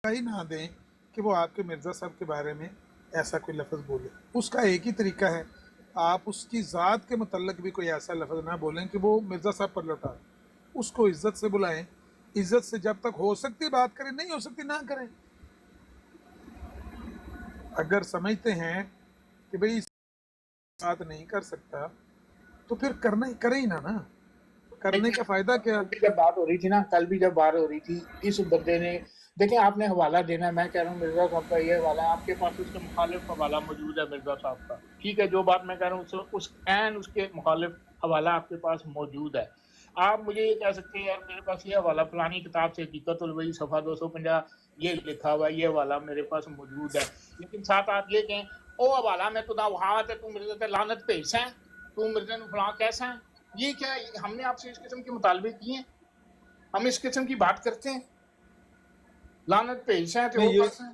ہی نہ دیں کہ وہ آپ کے مرزا صاحب کے بارے میں ایسا کوئی لفظ بولے. اس کا ایک ہی طریقہ ہے، آپ اس کی ذات کے متعلق بھی کوئی ایسا لفظ نہ بولیں کہ وہ مرزا صاحب پر لوٹا. اس کو عزت سے بلائیں، عزت سے جب تک ہو سکتی بات کریں، نہیں ہو سکتی نہ کریں. اگر سمجھتے ہیں کہ بھئی اس بات نہیں کر سکتا تو پھر کرنا ہی کریں ہی نا کرنے کا فائدہ کیا؟ جب بات ہو رہی تھی نا، کل بھی جب بات ہو رہی تھی، اس بندے نے دیکھیں، آپ نے حوالہ دینا ہے. میں کہہ رہا ہوں مرزا صاحب کا یہ حوالہ ہے، آپ کے پاس اس کے مخالف حوالہ موجود ہے مرزا صاحب کا. ٹھیک ہے، جو بات میں کہہ رہا ہوں اس کے مخالف حوالہ آپ کے پاس موجود ہے. آپ مجھے یہ کہہ سکتے ہیں یار میرے پاس یہ حوالہ فلانی کتاب سے حقیقت الوحی صفحہ 250 یہ لکھا ہوا ہے، یہ حوالہ میرے پاس موجود ہے، لیکن ساتھ آپ یہ کہیں او حوالہ میں تو وہاں تے تو مرزا تے لعنت بھیجسا ہے، تو مرزا نو فلاں کیسا ہے. یہ کیا ہم نے آپ سے اس قسم کے مطالبے کیے ہیں؟ ہم اس قسم کی بات کرتے ہیں؟ لعنت بھیجسا ہے تو نہیں، وہ کیسا ہے؟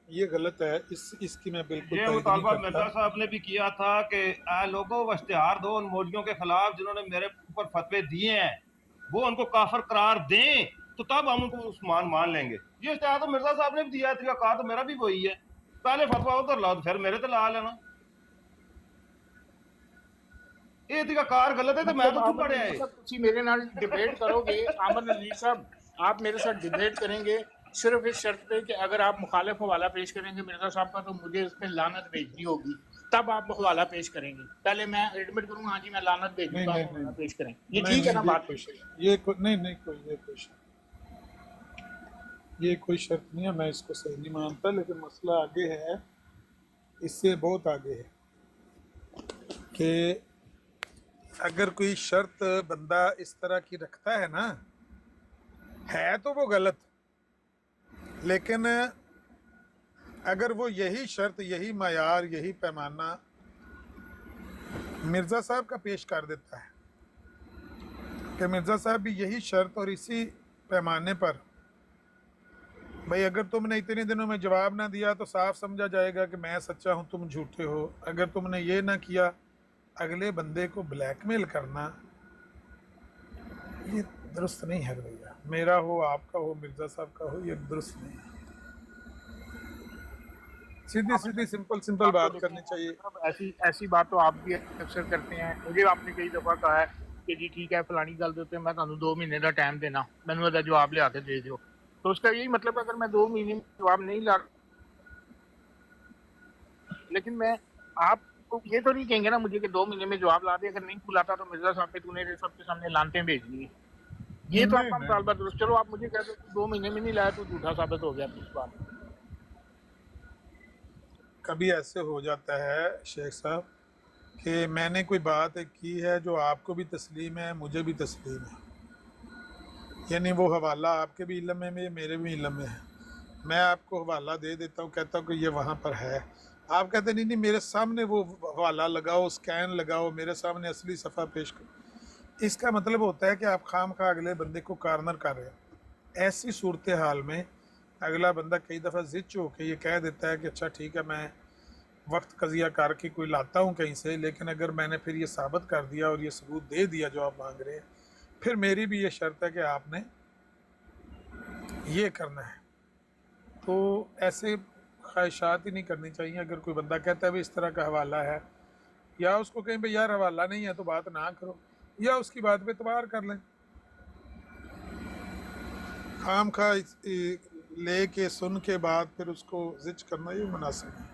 یہ غلط ہے. اس کی میں بالکل یہ تائید نہیں مطالبہ کرتا. مرزا صاحب نے بھی کیا تھا کہ اے لوگوں وہ اشتہار دو ان مولویوں کے خلاف جنہوں نے میرے اوپر فتوے دیے ہیں، وہ ان کو کافر قرار دیں تو تب ہم ان کو عثمان مان لیں گے. یہ اشتہار تو مرزا صاحب نے بھی دیا تھا، کہا تو میرا بھی وہی ہے، پہلے فتویٰ ادھر لاؤ پھر میرے تے لا لینا. یہ تھی کار غلط ہے تو میں مطلب تو چپ عامر پڑیا نذیر ہے. صاحب تسی میرے نال ڈیبیٹ کرو گے، عامر نذیر صاحب آپ میرے ساتھ ڈیبیٹ کریں گے صرف اس شرط پہ کہ اگر آپ مخالف حوالہ پیش کریں گے مرزا صاحب کا تو مجھے اس پہ لعنت بھیجنی ہوگی، تب آپ حوالہ پیش کریں گے. پہلے میں ایڈمٹ کروں گا ہاں جی میں لعنت بھیجوں نہیں گا، نہیں آپ نہیں حوالہ پیش کریں. یہ نہیں ٹھیک ہے نا نہیں، بات؟ یہ کوئی شرط نہیں ہے. میں اس کو صحیح نہیں مانتا، لیکن مسئلہ آگے ہے، اس سے بہت آگے ہے کہ اگر کوئی شرط بندہ اس طرح کی رکھتا ہے نا، ہے تو وہ غلط، لیکن اگر وہ یہی شرط، یہی معیار، یہی پیمانہ مرزا صاحب کا پیش کر دیتا ہے کہ مرزا صاحب بھی یہی شرط اور اسی پیمانے پر، بھئی اگر تم نے اتنے دنوں میں جواب نہ دیا تو صاف سمجھا جائے گا کہ میں سچا ہوں تم جھوٹے ہو. اگر تم نے یہ نہ کیا، اگلے بندے کو بلیک میل کرنا یہ درست نہیں ہے رویہ. میرا ہو، آپ کا ہو، مرزا صاحب کا ہو، یہ درست نہیں ہے. سیدھی سیدھی سمپل آپ تو بات دیکھیں کرنی چاہیے. ایسی بات تو آپ بھی اکثر کرتے ہیں. مجھے آپ نے کئی دفعہ کہا ہے کہ جی ٹھیک ہے فلانی گل دیتے میں تمہیں 2 مہینے کا ٹائم دینا، مینوں دا جواب لیا کے دے دیو. تو اس کا یہی مطلب اگر میں 2 مہینے میں جواب نہیں لا، لیکن میں آپ کو یہ تو نہیں کہیں گے نا مجھے کہ 2 مہینے میں جواب لا دے، اگر نہیں بلاتا تو مرزا صاحب پہ تو نے سب کے سامنے لانتیں بھیجنی ہے. یہ تو آپ نہیں کا نہیں مطالبہ درست. چلو آپ مجھے کہہ دو کہ 2 مہینے میں نہیں لایا تو جھوٹا ثابت ہو گیا اس بات. کبھی ایسے ہو جاتا ہے شیخ صاحب کہ میں نے کوئی بات کی ہے جو آپ کو بھی تسلیم ہے، مجھے بھی تسلیم ہے، یعنی وہ حوالہ آپ کے بھی علم میں ہے، میرے بھی علم میں ہے. میں آپ کو حوالہ دے دیتا ہوں، کہتا ہوں کہ یہ وہاں پر ہے. آپ کہتے ہیں نہیں میرے سامنے وہ حوالہ لگاؤ، اسکین لگاؤ، میرے سامنے اصلی صفحہ پیش کرو. اس کا مطلب ہوتا ہے کہ آپ خام خواہ اگلے بندے کو کارنر کر رہے ہیں. ایسی صورتحال میں اگلا بندہ کئی دفعہ ضد ہو کے یہ کہہ دیتا ہے کہ اچھا ٹھیک ہے میں وقت قضیہ کر کے کوئی لاتا ہوں کہیں سے، لیکن اگر میں نے پھر یہ ثابت کر دیا اور یہ ثبوت دے دیا جو آپ مانگ رہے ہیں، پھر میری بھی یہ شرط ہے کہ آپ نے یہ کرنا ہے. تو ایسے خواہشات ہی نہیں کرنی چاہیے. اگر کوئی بندہ کہتا ہے بھی اس طرح کا حوالہ ہے، یا اس کو کہیں بھائی یار حوالہ نہیں ہے تو بات نہ کرو، یا اس کی بات پہ اعتبار کر لیں. خام خواہ لے کے سن کے بعد پھر اس کو زج کرنا یہ مناسب نہیں.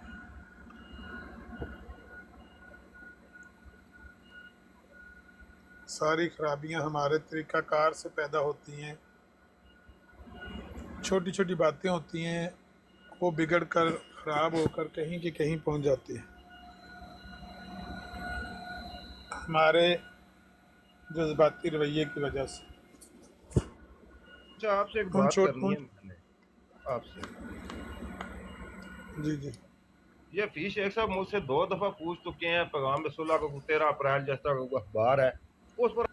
ساری خرابیاں ہمارے طریقہ کار سے پیدا ہوتی ہیں. چھوٹی چھوٹی باتیں ہوتی ہیں، وہ بگڑ کر خراب ہو کر کہیں کی کہیں پہنچ جاتی ہیں ہمارے جذباتی رویے کی وجہ سے. اچھا آپ سے ایک ان بات چھوٹ کرنی ان ہے میں نے آپ سے. جی جی یہ فی شیخ صاحب مجھ سے 2 دفعہ پوچھ چکے ہیں پیغام صلح کو 13 اپریل جیسا اخبار ہے اس پر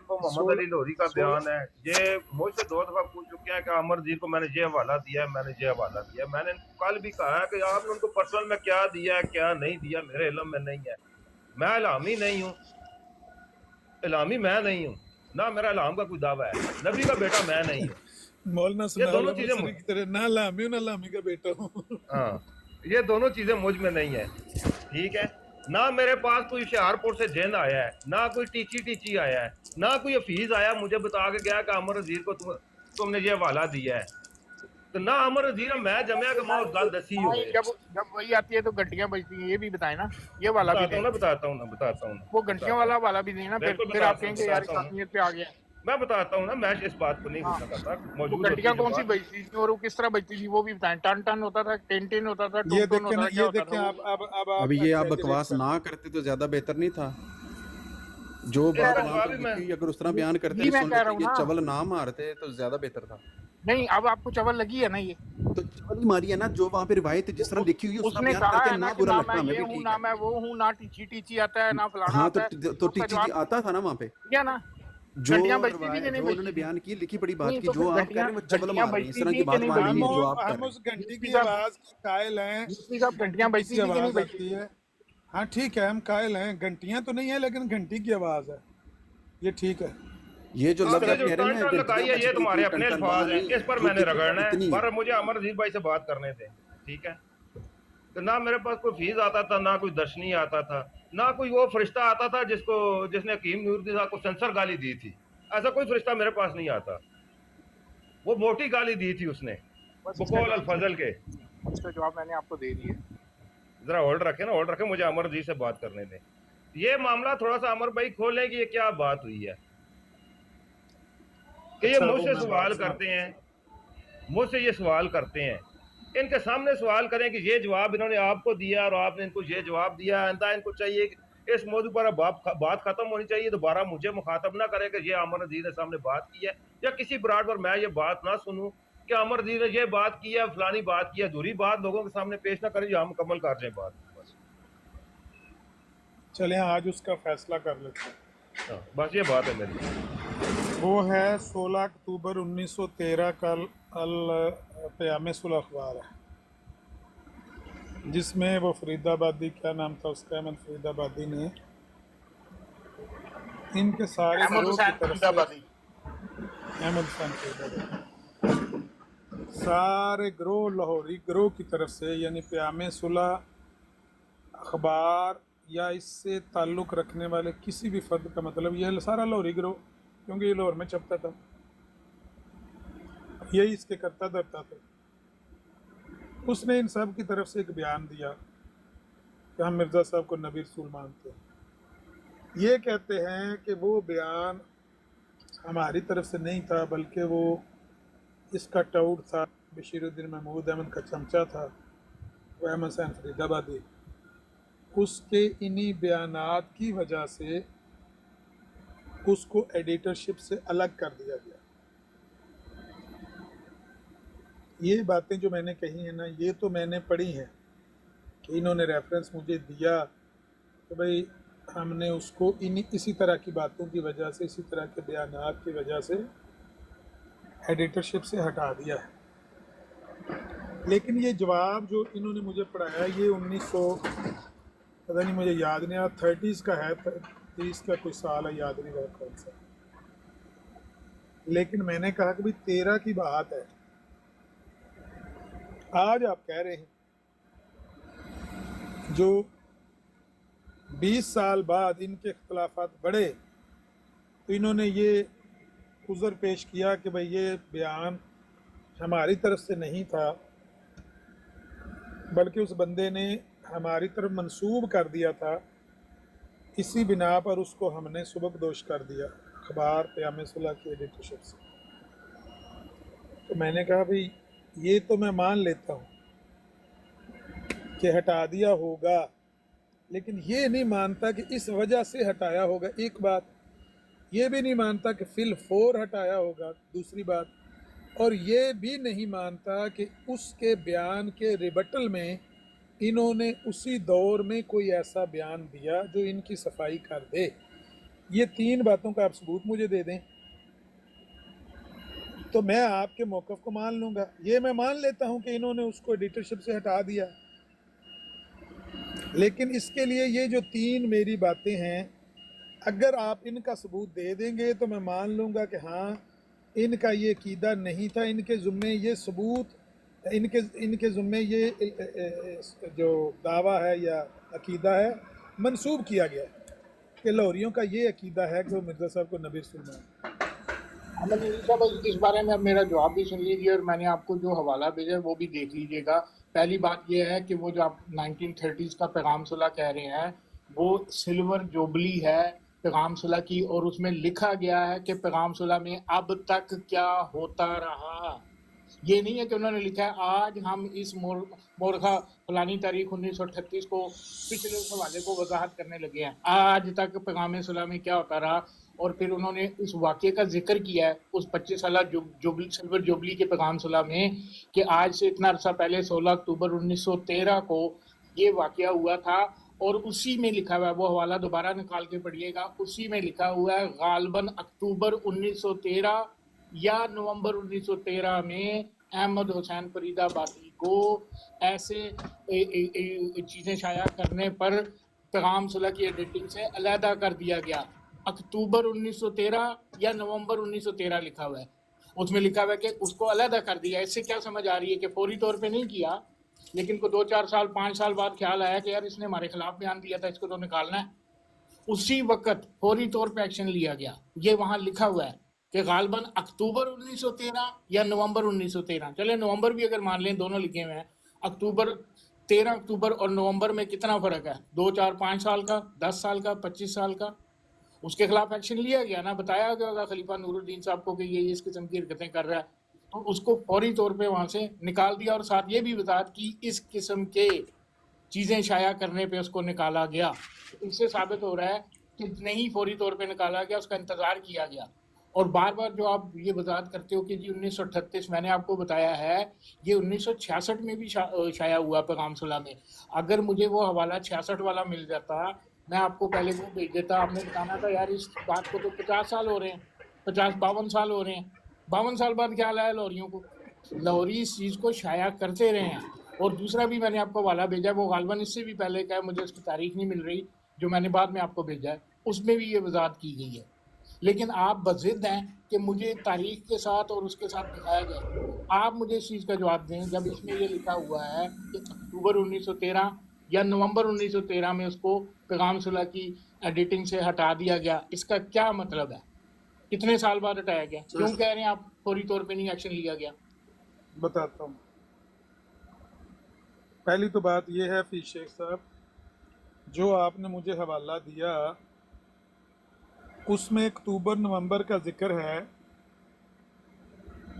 وہ محمد سولہ علی لوری کا سولہ بیان ہے. یہ مجھ سے 2 دفعہ پوچھ چکے ہیں کہ عامر نذیر کو میں نے یہ حوالہ دیا ہے، میں نے یہ حوالہ دیا ہے. میں نے ان کو کل بھی کہا ہے کہ آپ نے ان کو پرسنل میں کیا دیا ہے کیا نہیں دیا میرے علم میں نہیں ہے. میں اعلامی نہیں ہوں، اعلامی میں نہیں ہوں، نہ میرا اعلام کا کوئی دعویٰ ہے، نبی کا بیٹا میں نہیں ہوں. मौलाना ये दोनों सुनाउल्लाह चीजें मसरी की तरह ना लामी ना लामी का बेटा हूँ। हाँ, ये दोनों चीजें मुझ में नहीं है, ठीक है। ना मेरे पास कोई होशियारपुर से जिन आया है, ना कोई टीची आया है, ना कोई हफीज आया मुझे बता के गया कि अमर वजीर को तुमने ये हवाला दिया है। तो ना अमर वजीर मैं जमया कि मैं उस गल दसी हाँ, हुए। जब जब वही आती है तो घंटियां बजती हैं, ये भी बताए ना, ये वाला भी दें, बताता हूँ ना वो घंटियां वाला वाला भी देना, बिल्कुल फिर आप कहेंगे यार बताता हूँ। इस्लामियत पे आ गया। मैं बताता हूँ ना, मैं इस बात को नहीं हाँ, गुस्सा करता, वो मौजूद होती घंटियां है जो कौन सी बात। बजती थी और वो किस तरह बजती थी वो भी बताएं। टन टन होता था, टेन टेन होता था, ये टून टून देखें होता ना, था, क्या ये होता देखें था वो? अब आप अभी ये आप exaggerate बकवास कर ना रहे करते तो ज्यादा बेहतर नहीं था? जो इसका बात कह वहां जवाब पर ही मैं लिखी अगर उस तरह बयान करते ही नहीं मैं सुन कह रहा लेते, हूँ ये ना। चवल ना मारते तो ज्यादा बेहतर था। नहीं, अब आपको चवल लगी है ना ये, तो चवल ही मारी है ना, जो वहां पे रिवायत जिस तरह लिखी हुई है उस तरह उसने बयान कहा करके है ना ना कि बुरा ना लगता मैं हमें ये भी हूँ, ठीक ना है। मैं वो हूँ, ना टीची टीची आता है, ना फलाना हाँ, आता है, तो तो उसका टीची जवाब आता था ना वहां पे, क्या ना, जो घंटियां बजती थी रवायत कि नहीं जो उन्होंने बजती थी? बयान की, लिखी पड़ी बात नहीं की, तो जो फिर आप कह रहे हैं वो चवल घंटियां मार रहे हैं, इस बजती तरह थी की कि बात नहीं वहां नहीं बजती है थी? जो आप कर हम रहे उस घंटी यूपी की साहब, आवाज कायल हैं यूपी साहब कि घंटियां घंटी बजती की थी कि नहीं आवाज बजती आती थी? है। हाँ ठीक है, हम कायल हैं, घंटियां तो नहीं है लेकिन घंटी की आवाज है, ये ठीक है। हैं। ये जो इस अब लफ्ज ये तरह आप जो कह रहे हैं टन ना, टन लगाई घंटियां है ये बजती तुम्हारे थी, अपने टन वहां अल्फाज हैं, नहीं इस पर जो मैंने रगड़ना है, इतनी है। पर मुझे अमर अजीज भाई से बात करने थे, ठीक है। तो ना मेरे पास कोई फीस आता था, ना कोई दर्शनी आता था, ना कोई वो फरिश्ता आता था जिसने हकीम नूरुद्दीन साहब को सेंसर गाली दी थी। ऐसा कोई फरिश्ता मेरे पास नहीं आता। वो मोटी गाली दी थी उसने, बस बकौल अल-फजल के। इसका जवाब मैंने आपको दे दिया। जरा होल्ड रखे ना, होल्ड रखे, मुझे अमर जी से बात करने दें। ये मामला थोड़ा सा अमर भाई खोलें कि ये क्या बात हुई है, कि ये अच्छा वो मुझसे मैं सवाल बात करते सुना। हैं, मुझसे ये सवाल करते हैं, इनके सामने सवाल करें कि ये जवाब इन्होंने आपको दिया और आपने इनको ये जवाब दिया। आइंदा इनको चाहिए कि इस मौजू पर अब बात खत्म होनी चाहिए, दोबारा मुझे मुखातब ना करे कि ये अमर अजीज ने सामने बात की है, या किसी ब्राड पर मैं ये बात ना सुनूं कि अमर अजीज ने ये बात की है, फलानी बात की है, अधूरी बात लोगों के सामने पेश ना करें, हम मुकम्मल कर जाए बात। बस चलें आज उसका फैसला कर लेते हैं। हाँ, बस ये बात है मेरी। वो है 16 अक्टूबर 1913 का क़याम सुलह अखबार है, जिसमें वो फरीदाबादी, क्या नाम था उसका, अहमद फरीदाबादी ने इनके सारे अहमद ग्रोह की हुसैन तरफ से, फरीदाबादी, अहमद हुसैन फरीदाबादी, सारे ग्रोह लाहौरी ग्रोह की तरफ से, यानी क़याम सुलह अखबार या इससे ताल्लुक़ रखने वाले किसी भी फ़र्द का मतलब यह सारा लाहौरी ग्रोह, क्योंकि ये लाहौर में छपता था, यही इसके करता धरता था। उसने इन सब की तरफ से एक बयान दिया कि हम मिर्ज़ा साहब को नबी रसूल मानते हैं। ये कहते हैं कि वो बयान हमारी तरफ से नहीं था, बल्कि वो इसका टाउट था, बशीरुद्दीन महमूद अहमद का चमचा था, वो अहमद हुसैन फरीदाबादी, उसके इन्हीं बयानात की वजह से उसको एडिटरशिप से अलग कर दिया गया। ये बातें जो मैंने कही हैं ना, ये तो मैंने पढ़ी हैं कि इन्होंने रेफरेंस मुझे दिया कि भाई हमने उसको इसी तरह की बातों की वजह से, इसी तरह के बयानात की वजह से एडिटरशिप से हटा दिया है। लेकिन ये जवाब जो इन्होंने मुझे पढ़ाया, ये 1900 पता नहीं, मुझे याद नहीं आ, 30s का है, 30 का कोई साल है, याद नहीं रहा कौन सा। लेकिन मैंने कहा कि भाई 13 की बात है, आज आप कह रहे हैं जो 20 साल बाद इनके इख्तलाफात बढ़े तो इन्होंने ये उज़र पेश किया कि भाई ये बयान हमारी तरफ से नहीं था, बल्कि उस बंदे ने हमारी तरफ मंसूब कर दिया था, इसी बिना पर उसको हमने सुबकदोश कर दिया अखबार क़याम सुलह की एडिटरशिप से। तो मैंने कहा भाई ये तो मैं मान लेता हूँ कि हटा दिया होगा, लेकिन ये नहीं मानता कि इस वजह से हटाया होगा, एक बात। ये भी नहीं मानता कि फिल फोर हटाया होगा, दूसरी बात। और ये भी नहीं मानता कि उसके बयान के रिबटल में इन्होंने उसी दौर में कोई ऐसा बयान दिया जो इनकी सफाई कर दे। ये तीन बातों का आप सबूत मुझे दे दें तो मैं आपके मौक़िफ़ को मान लूँगा। ये मैं मान लेता हूँ कि इन्होंने उसको एडिटरशिप से हटा दिया, लेकिन इसके लिए ये जो तीन मेरी बातें हैं, अगर आप इनका सबूत दे देंगे तो मैं मान लूँगा कि हाँ इनका ये अकीदा नहीं था, इनके ज़ुम्मे ये सबूत, इनके ज़ुम्मे ये जो दावा है या अकीदा है मंसूब किया गया है कि लाहौरियों का ये अकीदा है कि वो मिर्ज़ा साहब को नबी फरमाया। अहमद नज़ीर साहब, इस बारे में अब मेरा जवाब भी सुन लीजिए और मैंने आपको जो हवाला भेजा है वो भी देख लीजिएगा। पहली बात ये है कि वो जो आप 1930s का पैगाम सुलह कह रहे हैं वो सिल्वर जुबली है पैगाम सुलह की, और उसमें लिखा गया है कि पैगाम सुलह में अब तक क्या होता रहा। ये नहीं है कि उन्होंने लिखा है आज हम इस मोरखा फलानी तारीख 1938 को पिछले उस हवाले को वजाहत करने लगे हैं, आज तक पैगाम सुलह में क्या होता रहा। और फिर उन्होंने उस वाक़े का जिक्र किया है उस 25 साल सिल्वर जुबली के पैगाम सुलह में कि आज से इतना अरसा पहले 16 अक्टूबर 1913 को ये वाक़या हुआ था, और उसी में लिखा हुआ है, वो हवाला दोबारा निकाल के पढ़िएगा, उसी में लिखा हुआ है गालबन अक्टूबर 1913 या नवंबर 1913 में अहमद हुसैन फरीदाबादी को ऐसे चीज़ें शाया करने पर पैगाम सुलह की एडिटिंग से अलहदा कर दिया गया। अक्टूबर 1913 या नवंबर 1913 लिखा हुआ है, उसमें लिखा हुआ है कि उसको अलहदा कर दिया। इससे क्या समझ आ रही है कि फौरी तौर पे नहीं किया, लेकिन को 2-4 साल 5 साल बाद ख्याल आया कि यार इसने हमारे खिलाफ बयान दिया था, इसको तो निकालना है। उसी वक्त फौरी तौर पे एक्शन लिया गया। ये वहाँ लिखा हुआ है कि गालबन अक्टूबर 1913 या नवंबर 1913, चले नवंबर भी अगर मान लें, दोनों लिखे हुए हैं। अक्टूबर 13 अक्टूबर और नवंबर में कितना फ़र्क है? 2-4-5 साल का, 10 साल का, 25 साल का। उसके खिलाफ एक्शन लिया गया ना, बताया गया होगा खलीफा नूरुद्दीन साहब को कि ये इस किस्म की हरकतें कर रहा है, तो उसको फौरी तौर पे वहाँ से निकाल दिया। और साथ ये भी बता कि इस किस्म के चीज़ें शाया करने पे उसको निकाला गया। इससे साबित हो रहा है कि नहीं फौरी तौर पे निकाला गया, उसका इंतज़ार किया गया। और बार बार जो आप ये वजाहत करते हो कि जी 1938, मैंने आपको बताया है ये 1966 में भी शाया हुआ पैगाम सुलह में। अगर मुझे वो हवाला 66 वाला मिल जाता, मैं आपको पहले वो भेज देता। आपने बताना था यार इस बात को तो 50 साल हो रहे हैं, 52 साल हो रहे हैं। 52 साल बाद क्या लाया लाहौरियों को? लाहौरी इस चीज़ को शाया करते रहे हैं। और दूसरा भी मैंने आपको वाला भेजा, वो गालबन इससे भी पहले का है, मुझे उसकी तारीख नहीं मिल रही, जो मैंने बाद में आपको भेजा है, उसमें भी ये वजाहत की गई है। लेकिन आप बज़िद हैं कि मुझे तारीख के साथ और उसके साथ दिखाया जाए। आप मुझे इस चीज़ का जवाब दें, जब इसमें ये लिखा हुआ है कि अक्टूबर 1913 या नवंबर 1913 में उसको पैगाम सुलह की एडिटिंग से हटा दिया गया, इसका क्या मतलब है? कितने साल बाद हटाया गया? क्यों कह रहे हैं आप फौरी तौर पे नहीं एक्शन लिया गया? बताता हूँ। पहली तो बात यह है फी शेख साहब, जो आपने मुझे हवाला दिया उसमें अक्टूबर नवंबर का जिक्र है,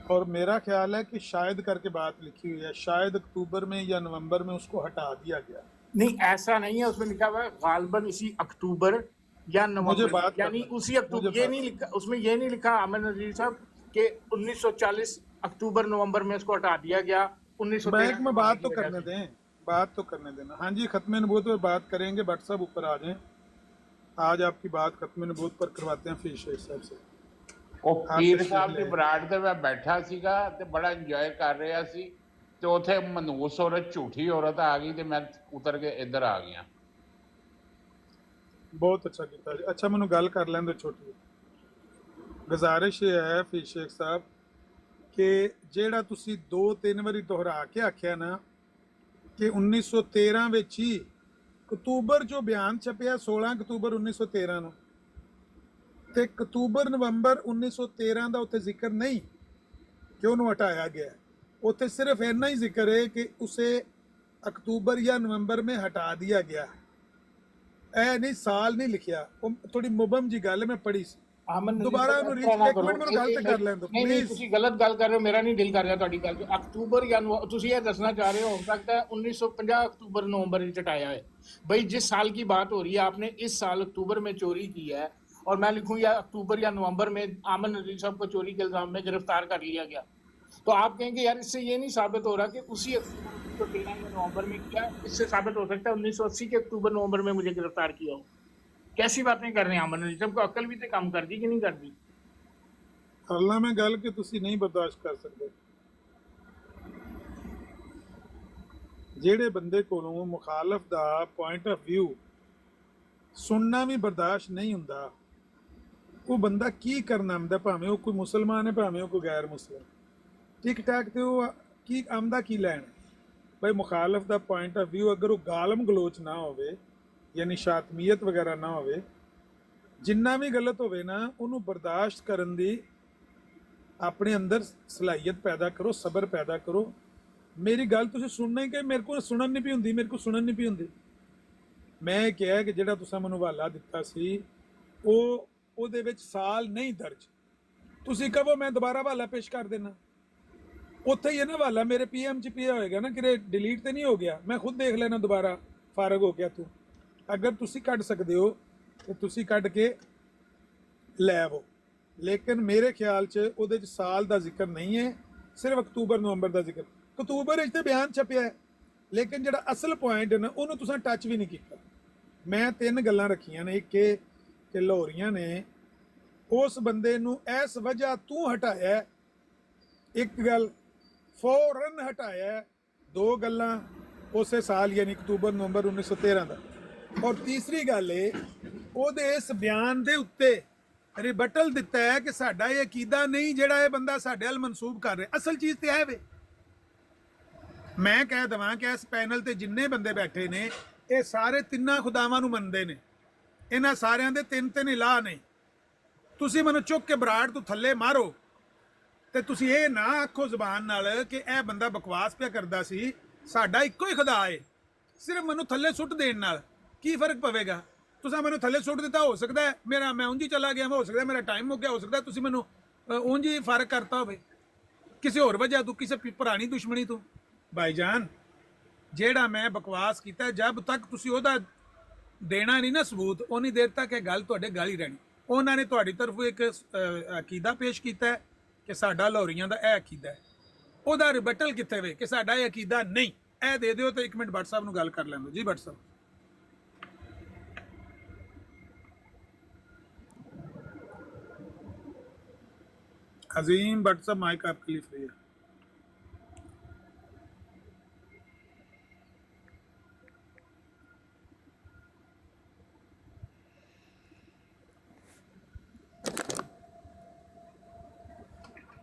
और मेरा ख्याल है कि शायद करके बात लिखी हुई है, शायद अक्टूबर में या नवंबर में उसको हटा दिया गया। नहीं, ऐसा नहीं है, उसमें लिखा हुआ है गालबन इसी अक्टूबर या मुझे नवंबर, बात यानी करना, उसी अक्टूबर। ये नहीं लिखा, उसमें ये नहीं लिखा अहमद नज़ीर साहब कि 1940 अक्टूबर नवंबर में उसको हटा दिया गया। 1913 बैंक में बात तो करने दें, बात तो करने देना। हाँ जी, खत्म नबूवत पर बात करेंगे, बट साहब ऊपर आ जाएं। आज आपकी बात खत्म नबूवत पर करवाते हैं फी शेख साहब से। ਉਹ ਪੀਰ ਸਾਹਿਬ ਦੀ ਬਰਾੜ ਤੇ ਮੈਂ ਬੈਠਾ ਸੀਗਾ ਤੇ ਬੜਾ ਇੰਜੋਏ ਕਰ ਰਿਹਾ ਸੀ, ਤੇ ਉਥੇ ਮਨੂਸ ਔਰਤ ਝੂਠੀ ਔਰਤ ਆ ਗਈ ਤੇ ਮੈਂ ਉਤਰ ਕੇ ਇੱਧਰ ਆ ਗਿਆ। बहुत अच्छा किया जी। अच्छा मैनू गल कर लें छोटी गुजारिश ये है फी शेख साहब कि जेड़ा तुसी 2-3 वारी दोहरा के आख्या ना कि 1913 ਵਿੱਚ ਹੀ ਅਕਤੂਬਰ ਜੋ ਬਿਆਨ ਛਪਿਆ 16 ਅਕਤੂਬਰ 1913 ਨੂੰ, ਤੇ ਅਕਤੂਬਰ ਨਵੰਬਰ 1913 ਦਾ ਉੱਥੇ ਜ਼ਿਕਰ ਨਹੀਂ ਕਿ ਉਹਨੂੰ ਹਟਾਇਆ ਗਿਆ। ਉੱਥੇ ਸਿਰਫ ਇੰਨਾ ਹੀ ਜ਼ਿਕਰ ਹੈ ਕਿ ਉਸੇ ਅਕਤੂबर या नवंबर में हटा दिया गया। ਇਹ ਨਹੀਂ ਸਾਲ ਨਹੀਂ ਲਿਖਿਆ। ਉਹ ਥੋੜੀ ਮੁਬਮ ਜੀ ਗੱਲ ਮੈਂ ਪੜ੍ਹੀ ਸੀ। ਦੁਬਾਰਾ ਉਹਨੂੰ ਰੀਚ ਇੱਕ ਮਿੰਟ ਮੈਨੂੰ ਗੱਲ ਤੇ ਕਰ ਲੈਣ ਦਿਓ ਨਹੀਂ ਨਹੀਂ, ਤੁਸੀਂ ਗਲਤ ਗੱਲ ਕਰ ਰਹੇ ਹੋ, ਮੇਰਾ ਨਹੀਂ ਦਿਲ ਕਰ ਰਿਹਾ ਤੁਹਾਡੀ ਗੱਲ ਤੋਂ। ਅਕਤੂਬਰ ਜਾਂ ਤੁਸੀਂ ਇਹ ਦੱਸਣਾ ਚਾਹ ਰਹੇ ਹੋ ਸਕਦਾ है 1950 अक्टूबर नवंबर में हटाया है। भाई जिस साल की बात हो रही है, आपने इस साल अक्टूबर में चोरी की है, और मैं लिखूँ या अक्टूबर या नवंबर में अहमद नज़ीर साहब को चोरी के इल्ज़ाम में गिरफ्तार कर लिया गया, तो आप कहेंगे यार इससे ये नहीं साबित हो रहा कि उसी अक्टूबर 1913 में नवंबर में किया। इससे साबित हो सकता है 1980 के अक्टूबर नवंबर में मुझे गिरफ्तार किया हो। कैसी बातें कर रहे हैं अहमद नज़ीर साहब को? अक्ल भी तो काम कर दी कि नहीं कर दी? अल्लाह में गल कि तुसी नहीं बर्दाश्त कर सकते। ਜਿਹੜੇ ਬੰਦੇ ਕੋਲੋਂ ਮੁਖਾਲਫ ਦਾ ਪੁਆਇੰਟ ਆਫ ਵਿਊ ਸੁਣਨਾ ਵੀ ਬਰਦਾਸ਼ਤ ਨਹੀਂ ਹੁੰਦਾ, ਉਹ ਬੰਦਾ ਕੀ ਕਰਨਾ ਆਉਂਦਾ, ਭਾਵੇਂ ਉਹ ਕੋਈ ਮੁਸਲਮਾਨ ਹੈ ਭਾਵੇਂ ਉਹ ਕੋਈ ਗੈਰ ਮੁਸਲਿਮ, ਠੀਕ ਠਾਕ ਤੇ ਉਹ ਕੀ ਆਉਂਦਾ ਕੀ ਲੈਣ ਭਾਈ। ਮੁਖਾਲਫ ਦਾ ਪੁਆਇੰਟ ਆਫ ਵਿਊ ਅਗਰ ਉਹ ਗਾਲਮ ਗਲੋਚ ਨਾ ਹੋਵੇ, ਯਾਨੀ ਸ਼ਾਤਮੀਅਤ ਵਗੈਰਾ ਨਾ ਹੋਵੇ, ਜਿੰਨਾ ਵੀ ਗਲਤ ਹੋਵੇ ਨਾ ਉਹਨੂੰ ਬਰਦਾਸ਼ਤ ਕਰਨ ਦੀ ਆਪਣੇ ਅੰਦਰ ਸਲਾਹੀਅਤ ਪੈਦਾ ਕਰੋ, ਸਬਰ ਪੈਦਾ ਕਰੋ। ਮੇਰੀ ਗੱਲ ਤੁਸੀਂ ਸੁਣਨਾ ਹੀ ਕਿ ਮੇਰੇ ਕੋਲ ਸੁਣਨ ਨਹੀਂ ਪਈ ਹੁੰਦੀ, ਮੇਰੇ ਕੋਲ ਸੁਣਨ ਨਹੀਂ ਪਈ ਹੁੰਦੀ। ਮੈਂ ਇਹ ਕਿਹਾ ਕਿ ਜਿਹੜਾ ਤੁਸੀਂ ਮੈਨੂੰ ਹਵਾਲਾ ਦਿੱਤਾ ਸੀ ਉਹਦੇ ਵਿੱਚ ਸਾਲ ਨਹੀਂ ਦਰਜ। ਤੁਸੀਂ ਕਹੋ ਮੈਂ ਦੁਬਾਰਾ ਹਵਾਲਾ ਪੇਸ਼ ਕਰ ਦੇਣਾ, ਉੱਥੇ ਹੀ ਹੈ ਨਾ ਹਵਾਲਾ ਮੇਰੇ PM 'ਚ ਪਿਆ ਹੋਏਗਾ ਨਾ, ਕਿ ਡਿਲੀਟ ਤੇ ਨਹੀਂ ਹੋ ਗਿਆ, ਮੈਂ ਖੁਦ ਦੇਖ ਲੈਣਾ ਦੁਬਾਰਾ, ਫਾਰਗ ਹੋ ਗਿਆ ਤੂੰ। ਅਗਰ ਤੁਸੀਂ ਕੱਢ ਸਕਦੇ ਹੋ ਤੇ ਤੁਸੀਂ ਕੱਢ ਕੇ ਲੈ ਆਵੋ, ਲੇਕਿਨ ਮੇਰੇ ਖਿਆਲ 'ਚ ਉਹਦੇ 'ਚ ਸਾਲ ਦਾ ਜ਼ਿਕਰ ਨਹੀਂ ਹੈ, ਸਿਰਫ ਅਕਤੂਬਰ ਨਵੰਬਰ ਦਾ ਜ਼ਿਕਰ। ਅਕਤੂਬਰ ਵਿੱਚ ਤੇ ਬਿਆਨ ਛਪਿਆ ਹੈ, ਲੇਕਿਨ ਜਿਹੜਾ ਅਸਲ ਪੁਆਇੰਟ ਹੈ ਨਾ ਉਹਨੂੰ ਤੁਸੀਂ ਟੱਚ ਵੀ ਨਹੀਂ ਕੀਤਾ। ਮੈਂ 3 ਗੱਲਾਂ ਰੱਖੀਆਂ ਨੇ, ਇੱਕ ਕਿ ਲਾਹੌਰੀਆਂ ਨੇ ਉਸ ਬੰਦੇ ਨੂੰ ਇਸ ਵਜ੍ਹਾ ਤੂੰ ਹਟਾਇਆ, ਇੱਕ ਗੱਲ ਫੌਰਨ ਹਟਾਇਆ, 2 ਗੱਲਾਂ ਉਸੇ ਸਾਲ ਯਾਨੀ ਅਕਤੂਬਰ ਨਵੰਬਰ 1913 ਦਾ, ਔਰ ਤੀਸਰੀ ਗੱਲ ਹੈ ਉਹਦੇ ਇਸ ਬਿਆਨ ਦੇ ਉੱਤੇ ਰਿਬਟਲ ਦਿੱਤਾ ਹੈ ਕਿ ਸਾਡਾ ਇਹ ਅਕੀਦਾ ਨਹੀਂ ਜਿਹੜਾ ਇਹ ਬੰਦਾ ਸਾਡੇ ਵੱਲ ਮਨਸੂਬ ਕਰ ਰਿਹਾ। ਅਸਲ ਚੀਜ਼ ਤੇ ਹੈ ਵੇ, ਮੈਂ ਕਹਿ ਦਵਾਂ ਕਿ ਇਸ ਪੈਨਲ ਤੇ ਜਿੰਨੇ ਬੰਦੇ ਬੈਠੇ ਨੇ ਇਹ ਸਾਰੇ 3 ਖੁਦਾਵਾਂ ਨੂੰ ਮੰਨਦੇ ਨੇ, ਇਹਨਾਂ ਸਾਰਿਆਂ ਦੇ 3 ਇਲਾਹ ਨੇ। ਤੁਸੀਂ ਮੈਨੂੰ ਚੁੱਕ ਕੇ ਬਰਾੜ ਤੋਂ ਥੱਲੇ ਮਾਰੋ ਤੇ ਤੁਸੀਂ ਇਹ ਨਾ ਆਖੋ ਜ਼ਬਾਨ ਨਾਲ ਕਿ ਇਹ ਬੰਦਾ ਬਕਵਾਸ ਪਿਆ ਕਰਦਾ ਸੀ, ਸਾਡਾ ਇੱਕੋ ਹੀ ਖੁਦਾ ਹੈ। ਸਿਰਫ ਮੈਨੂੰ ਥੱਲੇ ਸੁੱਟ ਦੇਣ ਨਾਲ ਕੀ ਫਰਕ ਪਵੇਗਾ? ਤੁਸੀਂ ਮੈਨੂੰ ਥੱਲੇ ਸੁੱਟ ਦਿੱਤਾ, ਹੋ ਸਕਦਾ ਹੈ ਮੈਂ ਉਂਝ ਹੀ ਚਲਾ ਗਿਆ, ਹੋ ਸਕਦਾ ਮੇਰਾ ਟਾਈਮ ਹੋ ਗਿਆ, ਹੋ ਸਕਦਾ ਤੁਸੀਂ ਮੈਨੂੰ ਉਂਝ ਹੀ ਫਰਕ ਕਰਤਾ ਹੋਵੇ ਕਿਸੇ ਹੋਰ ਵਜ੍ਹਾ ਤੋਂ, ਕਿਸੇ ਪੁਰਾਣੀ ਦੁਸ਼ਮਣੀ ਤੋਂ। ਭਾਈਜਾਨ ਜਿਹੜਾ ਮੈਂ ਬਕਵਾਸ ਕੀਤਾ, ਜਦ ਤੱਕ ਤੁਸੀਂ ਉਹਦਾ ਦੇਣਾ ਨਹੀਂ ਨਾ ਸਬੂਤ, ਉਨੀ ਦੇਰ ਤੱਕ ਇਹ ਗੱਲ ਤੁਹਾਡੇ ਗਲ ਹੀ ਰਹਿਣੀ। ਉਹਨਾਂ ਨੇ ਤੁਹਾਡੀ ਤਰਫੋਂ ਇੱਕ ਅਕੀਦਾ ਪੇਸ਼ ਕੀਤਾ ਕਿ ਸਾਡਾ ਲਾਹੌਰੀਆਂ ਦਾ ਇਹ ਅਕੀਦਾ ਹੈ, ਉਹਦਾ ਰਿਬਟਲ ਕਿੱਥੇ ਵੇ ਕਿ ਸਾਡਾ ਇਹ ਅਕੀਦਾ ਨਹੀਂ, ਇਹ ਦੇ ਦਿਓ। ਤੇ 1 ਮਿੰਟ ਭੱਟ ਸਾਹਿਬ ਨੂੰ ਗੱਲ ਕਰ ਲੈਣ ਦਿਓ। ਜੀ ਭੱਟ ਸਾਹਿਬ। अजीम भट्ट साहब माइक आपके लिए फ्री है।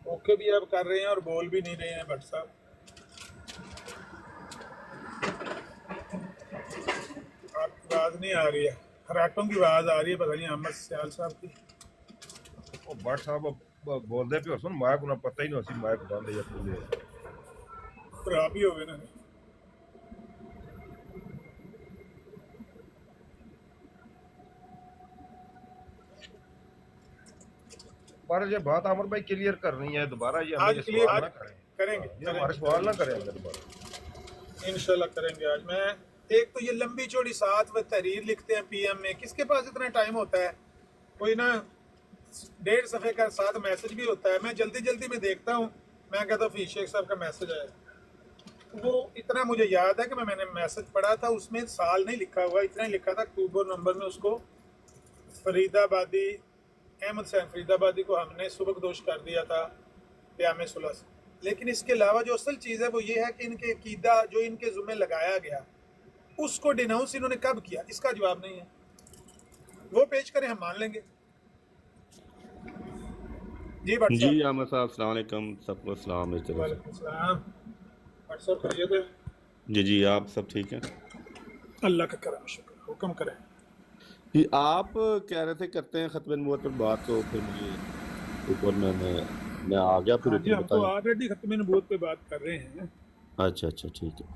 ओके भी आप कर रहे हैं और बोल भी नहीं रहे हैं भट्ट साहब। आपकी आवाज नहीं आ रही है, खराटों की आवाज आ रही है, पता नहीं अहमद सियाल साहब की। ਉਹ ਭੱਟ ਸਾਹਿਬ ਬੋਲਦੇ ਪਿਓ ਸੁਣ, ਮਾਇਕ ਨੂੰ ਪਤਾ ਹੀ ਨਹੀਂ ਸੀ ਮਾਇਕ ਬੰਦ ਜਾਂ ਖੁੱਲੇ। ਖਰਾਬ ਹੀ ਹੋਵੇ ਨਾ। पर ये बात अमर भाई क्लियर करनी है दोबारा, ये आज हमें क्लियर सवाल ना आज करें, करेंगे, ये हमारे सवाल ना करें दोबारा। इंशाल्लाह करेंगे आज। मैं एक तो ये लंबी चौड़ी 7 व तहरीर लिखते हैं PM में, किसके पास इतना टाइम होता है? कोई ना 1.5 सफ़े का 7 मैसेज भी होता है, मैं जल्दी जल्दी में देखता हूँ। मैं कहता हूँ फीस शेख साहब का मैसेज आया, वो इतना मुझे याद है कि मैंने मैसेज पढ़ा था, उसमें साल नहीं लिखा हुआ, इतना ही लिखा था अक्टूबर नवंबर में उसको फरीदाबादी अहमद हुसैन फरीदाबादी को हमने सुबकदोश कर दिया था प्याम सुलह से। लेकिन इसके अलावा जो असल चीज़ है वो ये है कि इनके अकीदा जो इनके ज़ुम्मे लगाया गया उसको डिनाउंस इन्होंने कब किया, इसका जवाब नहीं है। वो पेश करें, हम मान लेंगे। जी भट्ट जी साहब। अहमद साहब अस्सलाम वालेकुम, सबको सलाम मेरी तरफ से। वालेकुम सलाम। भट्ट साहब खैरियत है? जी जी आप सब ठीक हैं? अल्लाह का करम शुक्र, हुक्म करें। जी आप कह रहे थे करते हैं खत्म नबूवत पर बात, तो फिर मुझे ऊपर मैं आ गया फिर हाँ जी, हम तो बताएं। ऑलरेडी खत्म नबूवत पे बात कर रहे हैं। अच्छा अच्छा ठीक है।